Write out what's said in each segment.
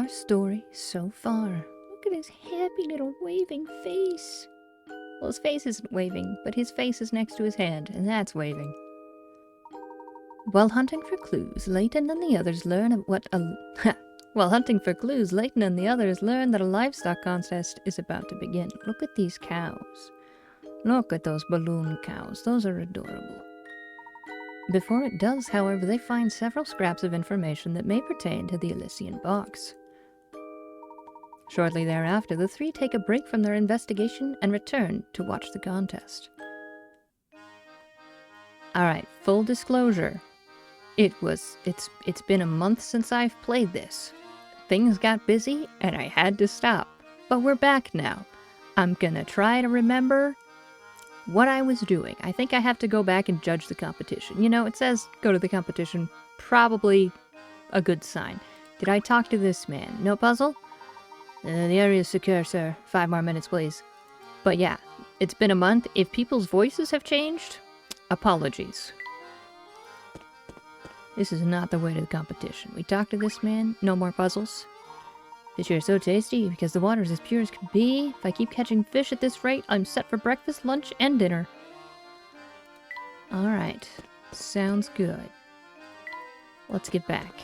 our story so far. Look at his happy little waving face. Well, his face isn't waving, but his face is next to his hand, and that's waving. While hunting for clues, Layton and the others learn of what a... While hunting for clues, Layton and the others learn that a livestock contest is about to begin. Look at these cows. Look at those balloon cows. Those are adorable. Before it does, however, they find several scraps of information that may pertain to the Elysian box. Shortly thereafter, the three take a break from their investigation and return to watch the contest. Alright, full disclosure. It's been a month since I've played this. Things got busy and I had to stop. But we're back now. I'm gonna try to remember what I was doing. I think I have to go back and judge the competition. You know, it says go to the competition. Probably a good sign. Did I talk to this man? No puzzle? The area is secure, sir. 5 more minutes, please. But yeah, it's been a month. If people's voices have changed, apologies. This is not the way to the competition. We talked to this man. No more puzzles. Fish here are so tasty because the water is as pure as can be. If I keep catching fish at this rate, I'm set for breakfast, lunch, and dinner. Alright. Sounds good. Let's get back.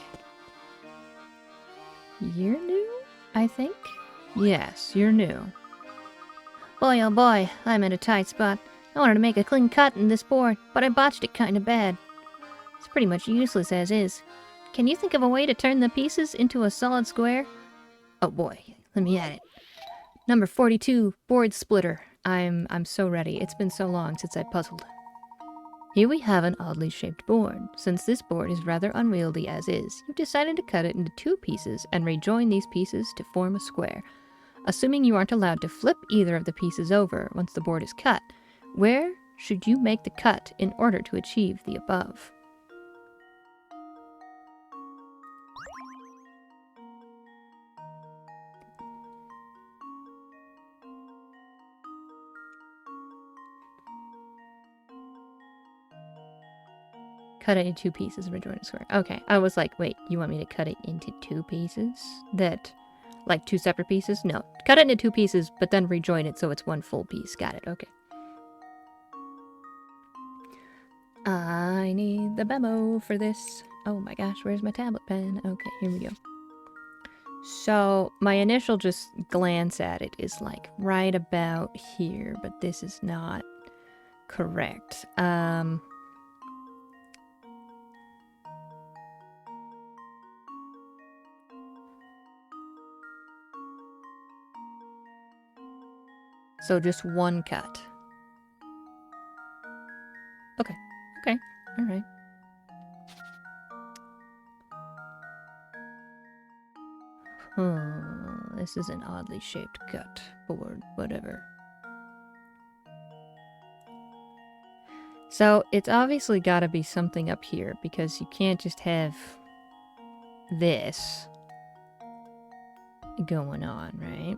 You're new, I think? Yes, you're new. Boy, oh boy, I'm in a tight spot. I wanted to make a clean cut in this board, but I botched it kinda bad. It's pretty much useless as is. Can you think of a way to turn the pieces into a solid square? Oh boy, let me at it. Number 42, board splitter. I'm so ready. It's been so long since I puzzled. Here we have an oddly shaped board. Since this board is rather unwieldy as is, you've decided to cut it into 2 pieces and rejoin these pieces to form a square. Assuming you aren't allowed to flip either of the pieces over once the board is cut, where should you make the cut in order to achieve the above? Cut it into 2 pieces and rejoin a square. Okay, I was like, wait, you want me to cut it into 2 pieces? Like 2 separate pieces? No. Cut it into 2 pieces, but then rejoin it so it's 1 full piece. Got it, okay. I need the memo for this. Oh my gosh, where's my tablet pen? Okay, here we go. So, my initial just glance at it is like right about here, but this is not correct. So just 1 cut. Okay. Okay. Alright. This is an oddly shaped cut board, whatever. So it's obviously gotta be something up here because you can't just have this going on, right?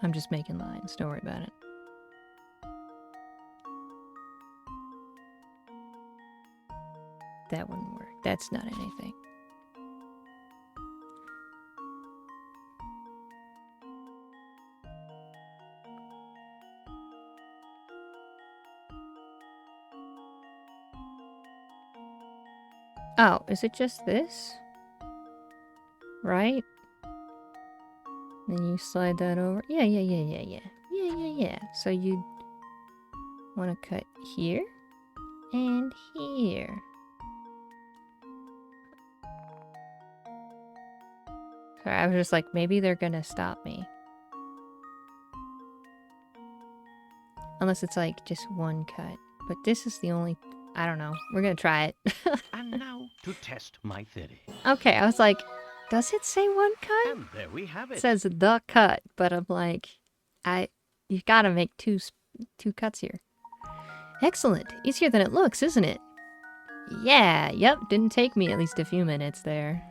I'm just making lines, don't worry about it. That wouldn't work. That's not anything. Oh, is it just this? Right? Then you slide that over. Yeah. So you want to cut here and here. Sorry, I was just like, maybe they're gonna stop me. Unless it's like just 1 cut. But this is the only... I don't know. We're gonna try it. And now to test my theory. Okay, I was like, does it say 1 cut? And there we have it. It says the cut, but I'm like, you gotta make two cuts here. Excellent. Easier than it looks, isn't it? Yeah, yep. Didn't take me at least a few minutes there.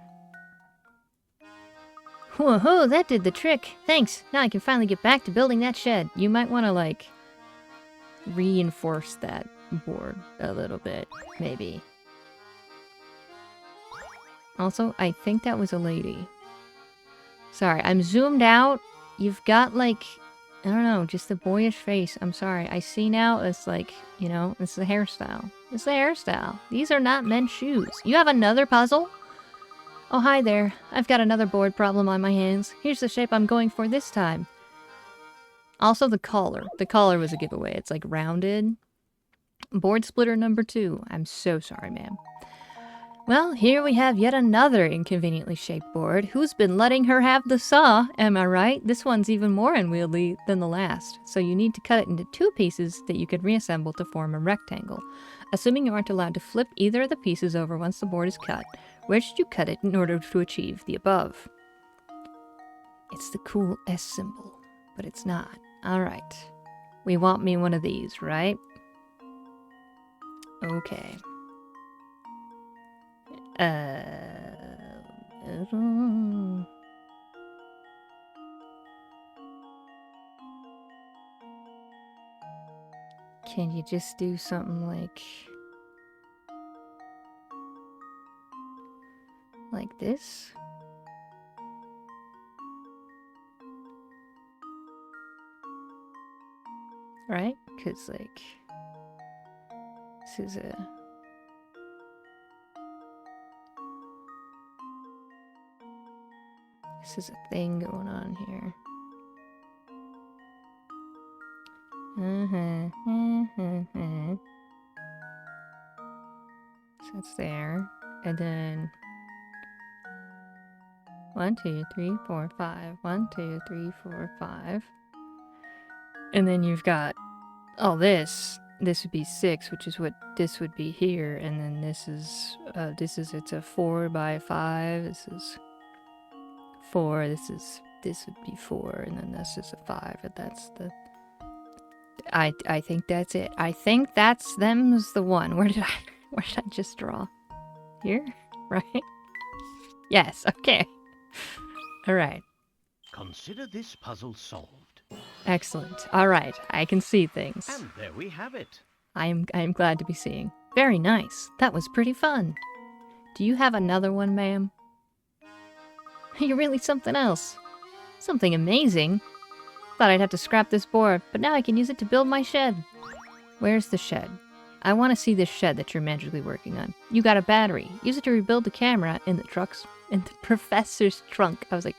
Woohoo, that did the trick. Thanks. Now I can finally get back to building that shed. You might want to, like, reinforce that board a little bit, maybe. Also, I think that was a lady. Sorry, I'm zoomed out. You've got, like, I don't know, just a boyish face. I'm sorry. I see now it's like, you know, it's the hairstyle. It's the hairstyle. These are not men's shoes. You have another puzzle? Oh, hi there. I've got another board problem on my hands. Here's the shape I'm going for this time. Also, the collar. The collar was a giveaway. It's, like, rounded. Board splitter number 2. I'm so sorry, ma'am. Well, here we have yet another inconveniently shaped board. Who's been letting her have the saw? Am I right? This one's even more unwieldy than the last. So you need to cut it into 2 pieces that you can reassemble to form a rectangle. Assuming you aren't allowed to flip either of the pieces over once the board is cut, where should you cut it in order to achieve the above? It's the cool S symbol, but it's not. Alright. We want me one of these, right? Okay. Can you just do something like this? Right? Because, like, this is a thing going on here. So it's there. And then 1, 2, 3, 4, 5. 1, 2, 3, 4, 5. And then you've got all this. This would be 6, which is what this would be here. And then this is it's a 4 by 5. This is 4. This would be 4, and then this is a 5. And that's the. I think that's it. I think them's the one. Where did I just draw? Here, right? Yes. Okay. All right. Consider this puzzle solved. Excellent. All right. I can see things. And there we have it. I am glad to be seeing. Very nice. That was pretty fun. Do you have another one, ma'am? You're really something else. Something amazing. Thought I'd have to scrap this board, but now I can use it to build my shed. Where's the shed? I want to see this shed that you're magically working on. You got a battery. Use it to rebuild the camera in the professor's trunk. I was like,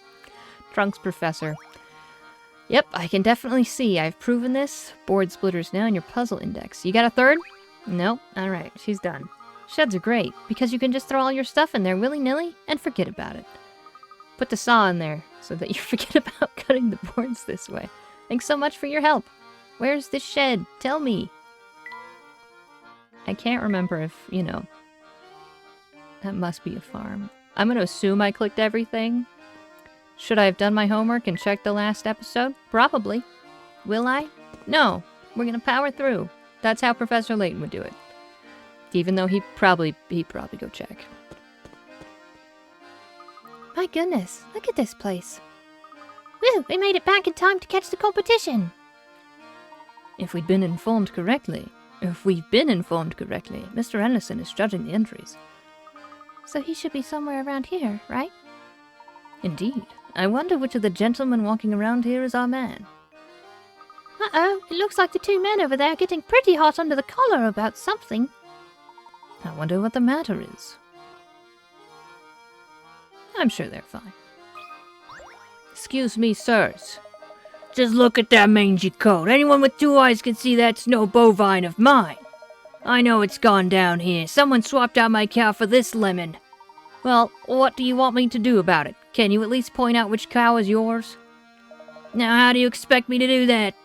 trunk's professor. Yep, I can definitely see. I've proven this. Board splitters now in your puzzle index. You got a third? Nope. Alright, she's done. Sheds are great, because you can just throw all your stuff in there willy-nilly and forget about it. Put the saw in there, so that you forget about cutting the boards this way. Thanks so much for your help. Where's the shed? Tell me. I can't remember if, you know... That must be a farm. I'm gonna assume I clicked everything. Should I have done my homework and checked the last episode? Probably. Will I? No. We're gonna power through. That's how Professor Layton would do it. Even though he'd probably go check. My goodness, look at this place. Woo, we made it back in time to catch the competition. If we've been informed correctly, Mr. Anderson is judging the entries. So he should be somewhere around here, right? Indeed. I wonder which of the gentlemen walking around here is our man. Uh-oh, it looks like the 2 men over there are getting pretty hot under the collar about something. I wonder what the matter is. I'm sure they're fine. Excuse me, sirs. Just look at that mangy coat. Anyone with 2 eyes can see that's no bovine of mine. I know it's gone down here. Someone swapped out my cow for this lemon. Well, what do you want me to do about it? Can you at least point out which cow is yours? Now, how do you expect me to do that?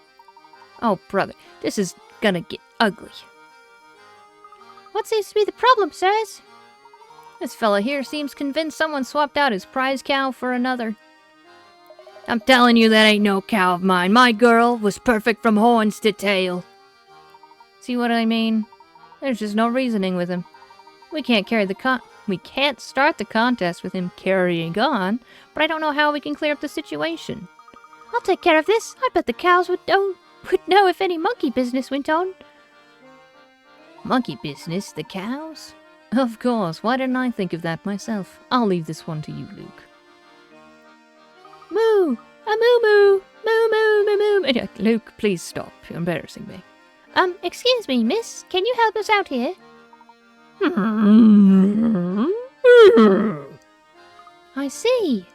Oh, brother, this is gonna get ugly. What seems to be the problem, sirs? This fella here seems convinced someone swapped out his prize cow for another. I'm telling you that ain't no cow of mine. My girl was perfect from horns to tail. See what I mean? There's just no reasoning with him. We can't carry the We can't start the contest with him carrying on, but I don't know how we can clear up the situation. I'll take care of this. I bet the cows would know if any monkey business went on. Monkey business? The cows? Of course. Why didn't I think of that myself? I'll leave this one to you, Luke. Moo! A moo moo! Moo moo moo moo! Luke, please stop. You're embarrassing me. Excuse me, miss. Can you help us out here? I see.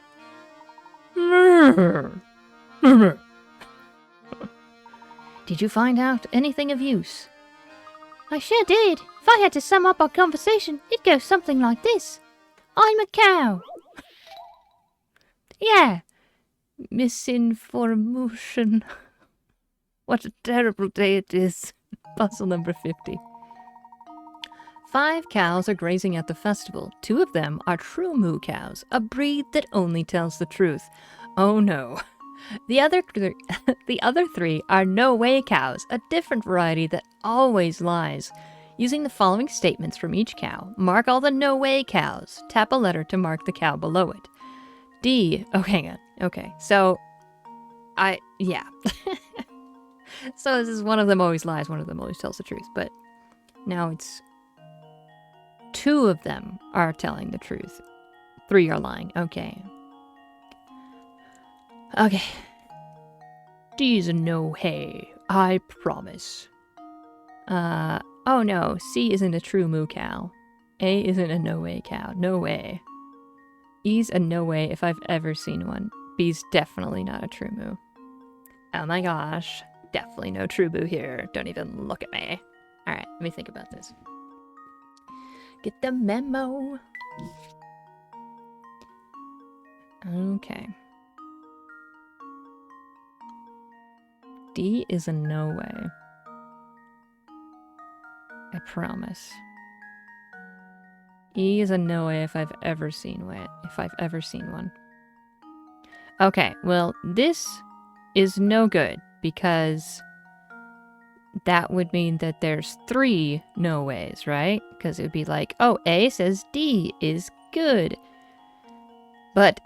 Did you find out anything of use? I sure did. If I had to sum up our conversation, it'd go something like this. I'm a cow. Yeah. Misinformation. What a terrible day it is. Puzzle number 50. 5 cows are grazing at the festival. 2 of them are true moo cows, a breed that only tells the truth. Oh no. The other 3 are no way cows, a different variety that always lies. Using the following statements from each cow, mark all the no way cows. Tap a letter to mark the cow below it. D. Oh, hang on. Okay, so yeah. So this is one of them always lies, one of them always tells the truth. But now it's 2 of them are telling the truth. 3 are lying. Okay. Okay. D's a no hay, I promise. Oh no, C isn't a true moo cow. A isn't a no way cow. No way. E's a no way if I've ever seen one. B's definitely not a true moo. Oh my gosh. Definitely no true moo here. Don't even look at me. Alright, let me think about this. Get the memo. Okay. D is a no way. I promise. E is a no way if I've ever seen one. Okay, well, this is no good because that would mean that there's 3 no ways, right? Because it would be like, oh, A says D is good. But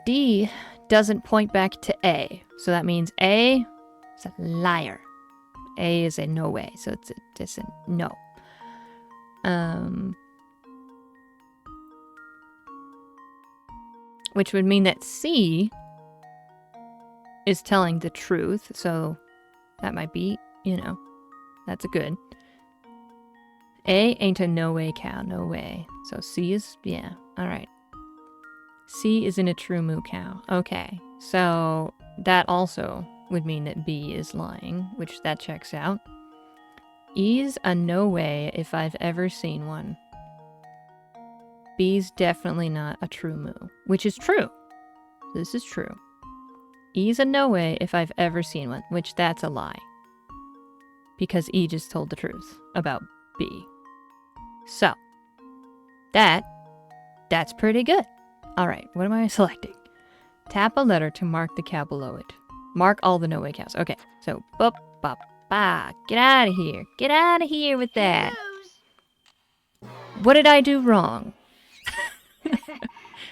D doesn't point back to A. So that means A is a liar. A is a no way. So it's a no. Which would mean that C is telling the truth. So that might be, that's a good. A ain't a no way cow, no way. So C is, yeah, all right. C isn't a true moo cow. Okay, so that also would mean that B is lying, which that checks out. E's a no way if I've ever seen one. B's definitely not a true moo, which is true. This is true. E's a no way if I've ever seen one, which that's a lie. Because E just told the truth about B. So, that's pretty good. Alright, what am I selecting? Tap a letter to mark the cow below it. Mark all the no-way cows. Okay, so, bop, bop, ba. Get out of here. Get out of here with that. What did I do wrong?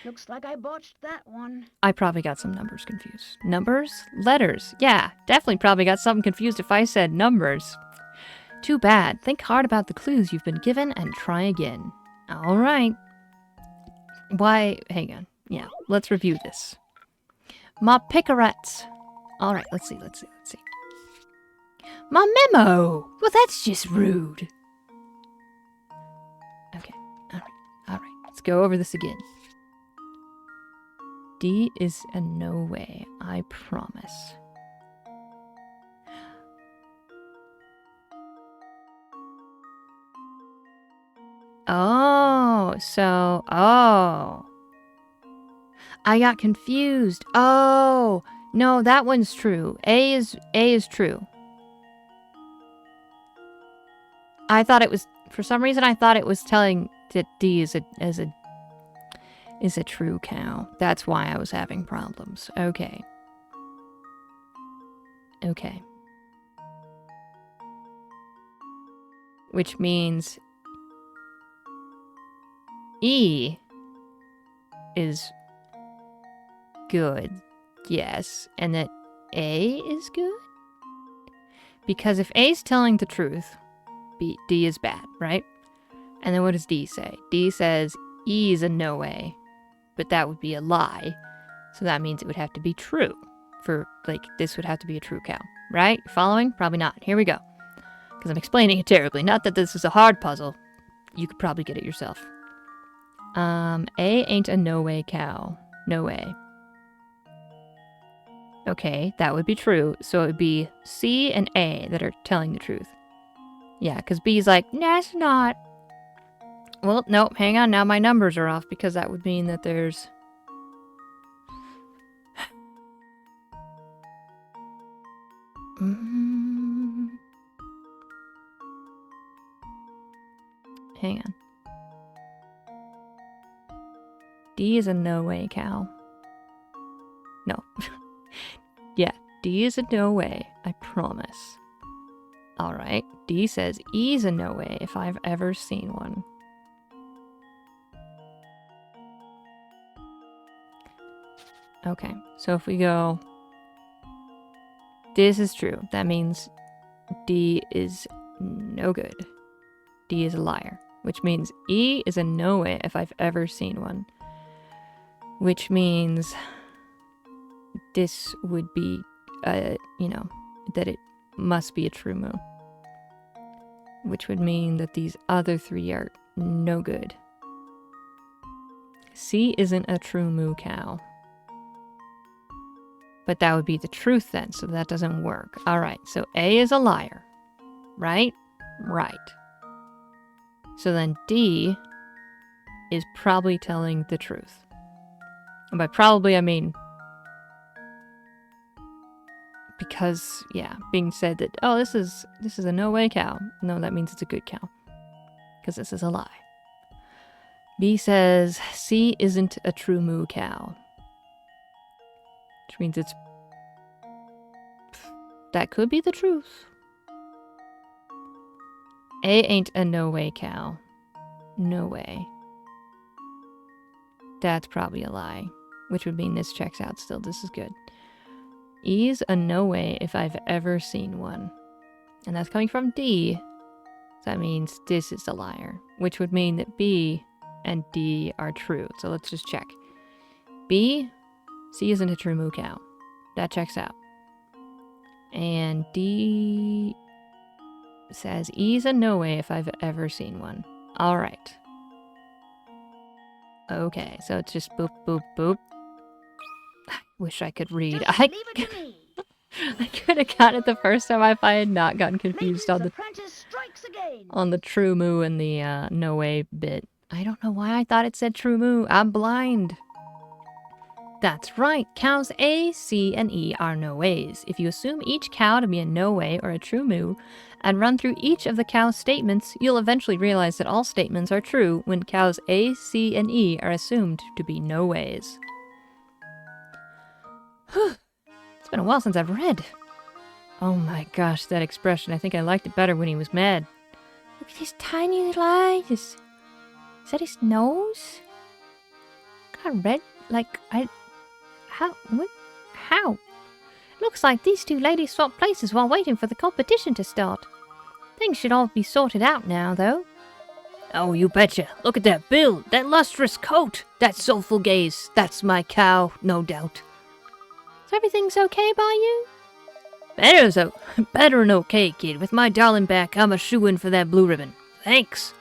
Looks like I botched that one. I probably got some numbers confused. Numbers? Letters. Yeah, definitely probably got something confused if I said numbers. Too bad. Think hard about the clues you've been given and try again. Alright. Why? Hang on. Yeah, let's review this. My picarets. Alright, let's see. My memo! Well, that's just rude. Okay, alright. Let's go over this again. D is a no way, I promise. Oh, so, I got confused. Oh, no, that one's true. A is true. I thought it was, for some reason I thought it was telling that D is a true cow. That's why I was having problems. Okay. Which means E is good, yes, and that A is good? Because if A is telling the truth, D is bad, right? And then what does D say? D says E is a no way, but that would be a lie. So that means it would have to be true. For, like, this would have to be a true cow, right? Following? Probably not. Here we go. Because I'm explaining it terribly. Not that this is a hard puzzle. You could probably get it yourself. A ain't a no way cow. No way. Okay, that would be true. So it would be C and A that are telling the truth. Yeah, because B's like, no, it's not. Well, no, hang on. Now my numbers are off because that would mean that there's... Hang on. D is a no way cow. No. Yeah, D is a no way, I promise. Alright, D says E is a no way if I've ever seen one. Okay, so if we go... This is true. That means D is no good. D is a liar. Which means E is a no way if I've ever seen one. Which means this would be, you know, that it must be a true moo. Which would mean that these other three are no good. C isn't a true moo cow. But that would be the truth then, so that doesn't work. Alright, so A is a liar. Right? Right. So then D is probably telling the truth. And by probably, I mean... Because, yeah, being said that, oh, this is a no-way cow. No, that means it's a good cow. Because this is a lie. B says C isn't a true moo cow. Which means it's... That could be the truth. A ain't a no-way cow. No way. That's probably a lie. Which would mean this checks out still. This is good. E's a no way if I've ever seen one. And that's coming from D. So that means this is a liar. Which would mean that B and D are true. So let's just check. B, C isn't a true moo cow. That checks out. And D says E's a no way if I've ever seen one. Alright. Okay, so it's just boop, boop, boop. I wish I could read. Just leave it to me. I could have got it the first time if I had not gotten confused Layton's on the apprentice strikes again. true moo and the no way bit. I don't know why I thought it said true moo. I'm blind. That's right. Cows A, C, and E are no ways. If you assume each cow to be a no way or a true moo, and run through each of the cow's statements, you'll eventually realize that all statements are true when cows A, C, and E are assumed to be no ways. It's been a while since I've read. Oh my gosh, that expression. I think I liked it better when he was mad. Look at his tiny little eyes. Is that his nose? Got red, like, how? Looks like these two ladies swapped places while waiting for the competition to start. Things should all be sorted out now, though. Oh, you betcha. Look at that build, that lustrous coat, that soulful gaze. That's my cow, no doubt. So everything's okay by you? Better than okay, kid. With my darling back, I'm a shoo-in for that blue ribbon. Thanks.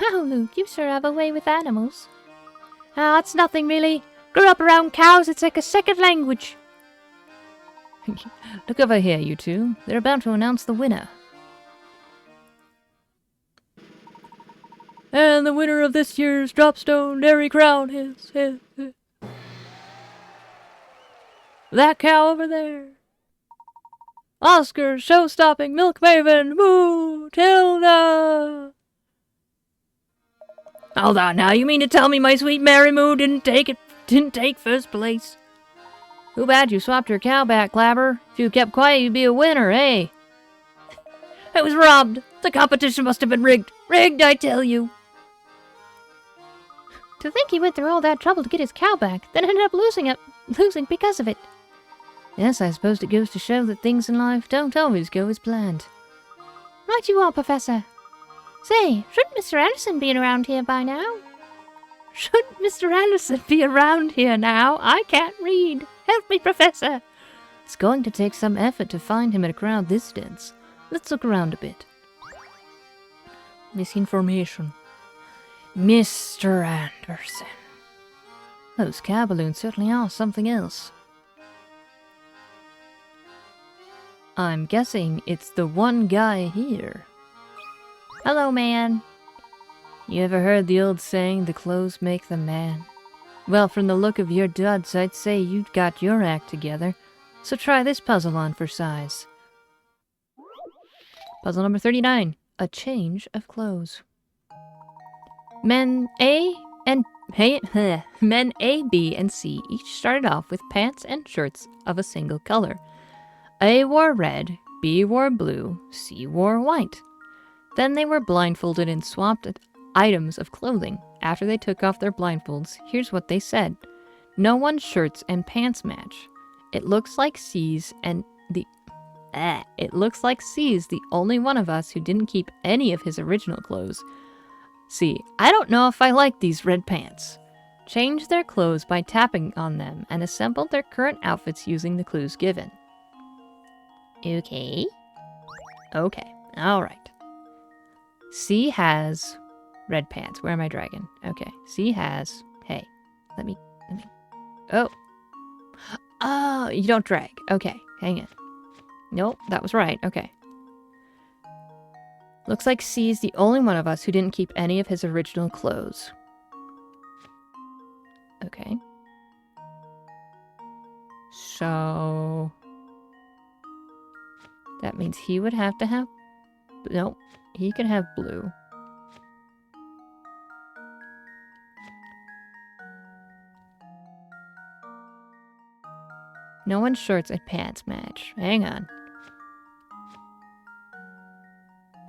Well, Luke, you sure have a way with animals. Ah, it's nothing really. Grew up around cows, it's like a second language. Look over here, you two. They're about to announce the winner. And the winner of this year's Dropstone Dairy Crown is... that cow over there. Oscar, show-stopping milk maven, Moo Tilda. Hold on now, you mean to tell me my sweet Mary Moo didn't take first place? Too bad you swapped your cow back, Clabber. If you kept quiet, you'd be a winner, eh? I was robbed. The competition must have been rigged. Rigged, I tell you. To think he went through all that trouble to get his cow back, then ended up losing because of it. Yes, I suppose it goes to show that things in life don't always go as planned. Right you are, Professor. Say, shouldn't Mr. Anderson be around here by now? Shouldn't Mr. Anderson be around here now? I can't read. Help me, Professor. It's going to take some effort to find him at a crowd this dense. Let's look around a bit. Misinformation. Mr. Anderson. Those cow balloons certainly are something else. I'm guessing it's the one guy here. Hello, man. You ever heard the old saying, the clothes make the man? Well, from the look of your duds, I'd say you've got your act together. So try this puzzle on for size. Puzzle number 39. A change of clothes. Men A, B, and C each started off with pants and shirts of a single color. A wore red, B wore blue, C wore white. Then they were blindfolded and swapped items of clothing. After they took off their blindfolds, here's what they said. No one's shirts and pants match. It looks like C's the only one of us who didn't keep any of his original clothes. C, I don't know if I like these red pants. Change their clothes by tapping on them and assemble their current outfits using the clues given. Okay. Alright. C has red pants. Where am I dragging? Okay. C has... Hey. Let me... Oh. Oh, you don't drag. Okay. Hang on. Nope, that was right. Okay. Looks like C's the only one of us who didn't keep any of his original clothes. Okay. So... that means he would have to have... Nope. He could have blue. No one's shirts and pants match. Hang on.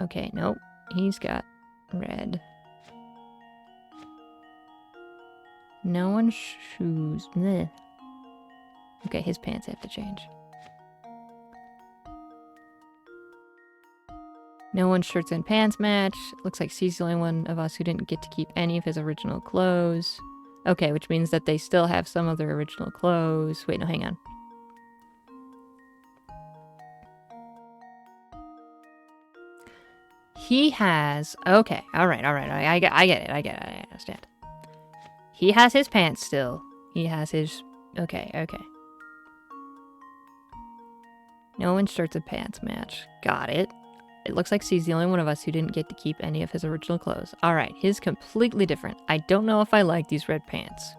Okay, nope. He's got red. No one's shoes. Bleh. Okay, his pants have to change. No one's shirts and pants match. Looks like C's the only one of us who didn't get to keep any of his original clothes. Okay, which means that they still have some of their original clothes. Wait, no, hang on. He has... Okay, alright. I get it, I understand. He has his pants still. He has his... Okay. No one's shirts and pants match. Got it. It looks like C's the only one of us who didn't get to keep any of his original clothes. Alright, his completely different. I don't know if I like these red pants.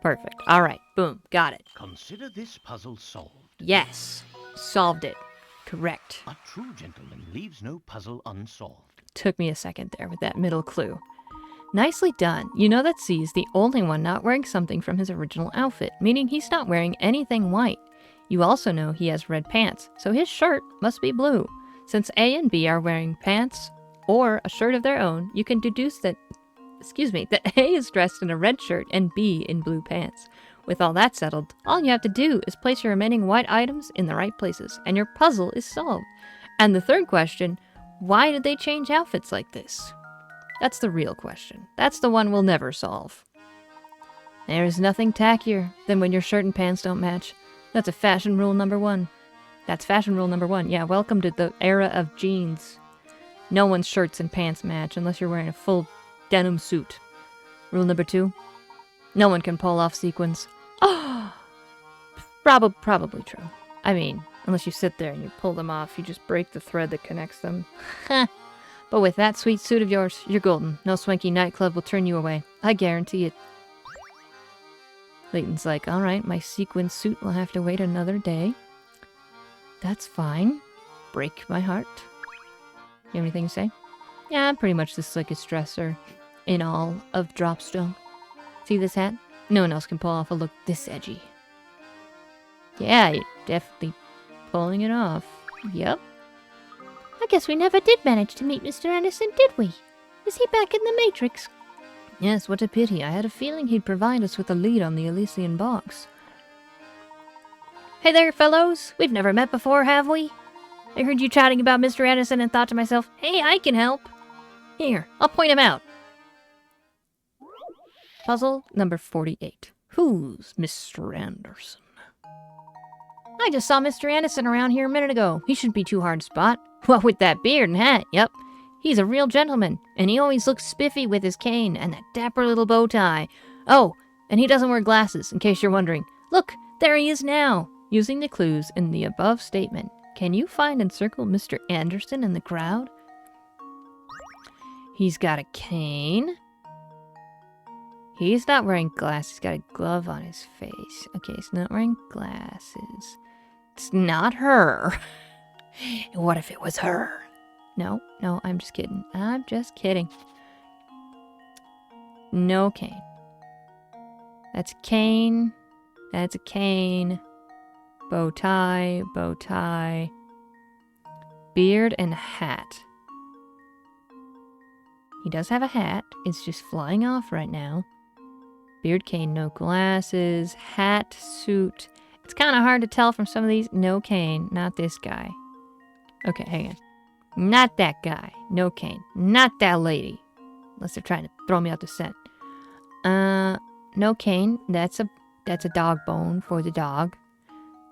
Perfect. Alright, boom. Got it. Consider this puzzle solved. Yes. Solved it. Correct. A true gentleman leaves no puzzle unsolved. Took me a second there with that middle clue. Nicely done. You know that C is the only one not wearing something from his original outfit, meaning he's not wearing anything white. You also know he has red pants, so his shirt must be blue. Since A and B are wearing pants or a shirt of their own, you can deduce that, that A is dressed in a red shirt and B in blue pants. With all that settled, all you have to do is place your remaining white items in the right places, and your puzzle is solved. And the third question, why did they change outfits like this? That's the real question. That's the one we'll never solve. There is nothing tackier than when your shirt and pants don't match. That's a fashion rule number 1. That's fashion rule number 1. Yeah, welcome to the era of jeans. No one's shirts and pants match unless you're wearing a full denim suit. Rule number 2. No one can pull off sequins. Oh! Probably true. I mean, unless you sit there and you pull them off, you just break the thread that connects them. But with that sweet suit of yours, you're golden. No swanky nightclub will turn you away. I guarantee it. Layton's like, alright, my sequin suit will have to wait another day. That's fine. Break my heart. You have anything to say? Yeah, I'm pretty much the slickest dresser in all of Dropstone. See this hat? No one else can pull off a look this edgy. Yeah, you're definitely pulling it off. Yep. I guess we never did manage to meet Mr. Anderson, did we? Is he back in the Matrix? Yes, what a pity. I had a feeling he'd provide us with a lead on the Elysian box. Hey there, fellows. We've never met before, have we? I heard you chatting about Mr. Anderson and thought to myself, hey, I can help. Here, I'll point him out. Puzzle number 48. Who's Mr. Anderson? I just saw Mr. Anderson around here a minute ago. He shouldn't be too hard to spot. Well, with that beard and hat, yep. He's a real gentleman, and he always looks spiffy with his cane and that dapper little bow tie. Oh, and he doesn't wear glasses, in case you're wondering. Look, there he is now. Using the clues in the above statement, can you find and circle Mr. Anderson in the crowd? He's got a cane. He's not wearing glasses. He's got a glove on his face. Okay, he's not wearing glasses. It's not her. What if it was her? No, I'm just kidding. I'm just kidding. No cane. That's a cane. That's a cane. Bow tie, bow tie. Beard and hat. He does have a hat. It's just flying off right now. Beard, cane, no glasses. Hat, suit. It's kind of hard to tell from some of these. No cane. Not this guy. Okay, hang on. Not that guy. No cane. Not that lady. Unless they're trying to throw me out the scent. No cane. That's a dog bone for the dog.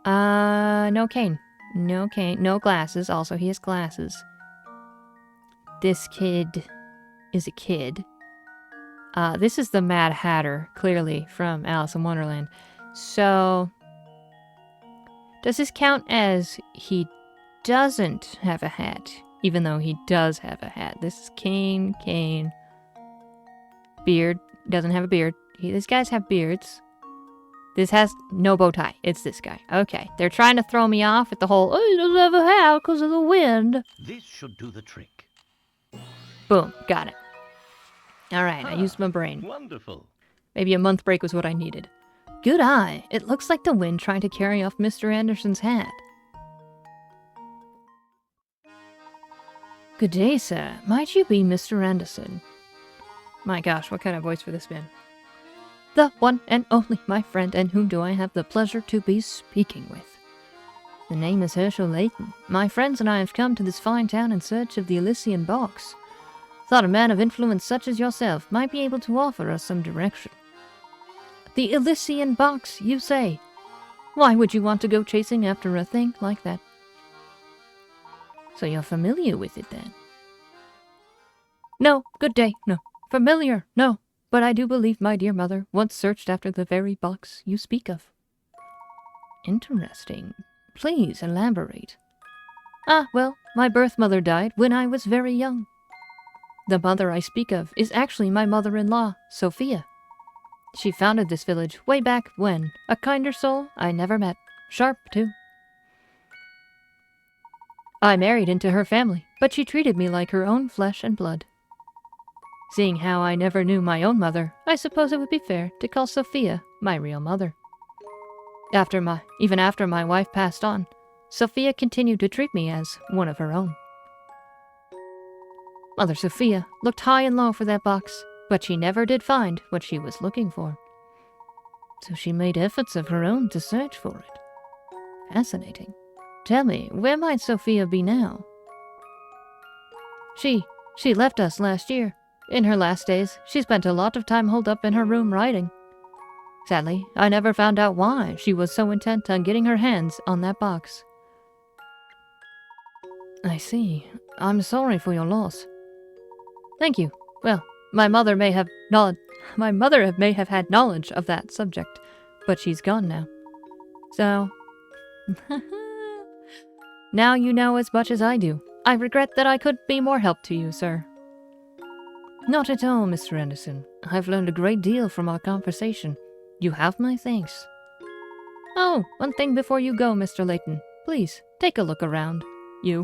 No cane. No cane. No glasses. Also, he has glasses. This kid is a kid. This is the Mad Hatter, clearly, from Alice in Wonderland. So, does this count as he doesn't have a hat, even though he does have a hat? This is cane. Beard. Doesn't have a beard. These guys have beards. This has no bow tie. It's this guy. Okay. They're trying to throw me off with the whole, oh, he doesn't have a hat because of the wind. This should do the trick. Boom. Got it. Alright, I used my brain. Wonderful. Maybe a month break was what I needed. Good eye. It looks like the wind trying to carry off Mr. Anderson's hat. Good day, sir. Might you be Mr. Anderson? My gosh, what kind of voice for this man? The one and only my friend, and whom do I have the pleasure to be speaking with? The name is Herschel Layton. My friends and I have come to this fine town in search of the Elysian box. Thought a man of influence such as yourself might be able to offer us some direction. The Elysian box, you say? Why would you want to go chasing after a thing like that? So you're familiar with it, then? No, good day, no. Familiar, no. But I do believe my dear mother once searched after the very box you speak of. Interesting. Please elaborate. Ah, well, my birth mother died when I was very young. The mother I speak of is actually my mother-in-law, Sophia. She founded this village way back when. A kinder soul I never met. Sharp, too. I married into her family, but she treated me like her own flesh and blood. Seeing how I never knew my own mother, I suppose it would be fair to call Sophia my real mother. Even after my wife passed on, Sophia continued to treat me as one of her own. Mother Sophia looked high and low for that box, but she never did find what she was looking for. So she made efforts of her own to search for it. Fascinating. Tell me, where might Sophia be now? She left us last year. In her last days, she spent a lot of time holed up in her room writing. Sadly, I never found out why she was so intent on getting her hands on that box. I see. I'm sorry for your loss. Thank you. Well, my mother may have had knowledge of that subject, but she's gone now. So, now you know as much as I do. I regret that I couldn't be more help to you, sir. Not at all, Mr. Anderson. I've learned a great deal from our conversation. You have my thanks. Oh, one thing before you go, Mr. Layton. Please, take a look around. You.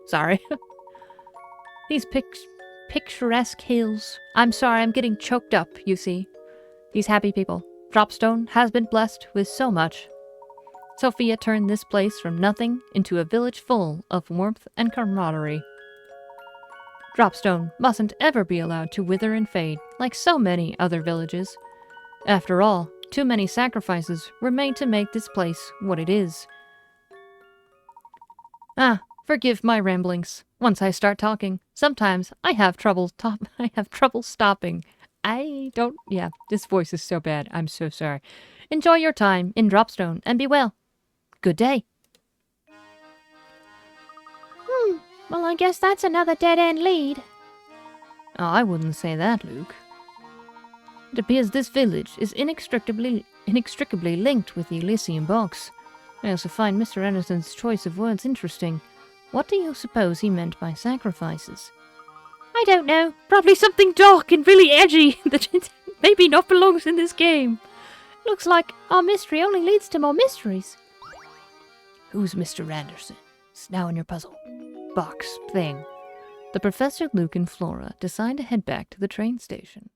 Sorry. These picturesque hills. I'm sorry, I'm getting choked up, you see. These happy people. Dropstone has been blessed with so much. Sophia turned this place from nothing into a village full of warmth and camaraderie. Dropstone mustn't ever be allowed to wither and fade like so many other villages. After all, too many sacrifices were made to make this place what it is. Forgive my ramblings. Once I start talking, sometimes I have trouble stopping. This voice is so bad. I'm so sorry. Enjoy your time in Dropstone and be well. Good day. Well, I guess that's another dead-end lead. Oh, I wouldn't say that, Luke. It appears this village is inextricably linked with the Elysium box. I also find Mr. Anderson's choice of words interesting. What do you suppose he meant by sacrifices? I don't know. Probably something dark and really edgy that maybe not belongs in this game. Looks like our mystery only leads to more mysteries. Who's Mr. Anderson? It's now in your puzzle box thing. The Professor, Luke, and Flora decide to head back to the train station.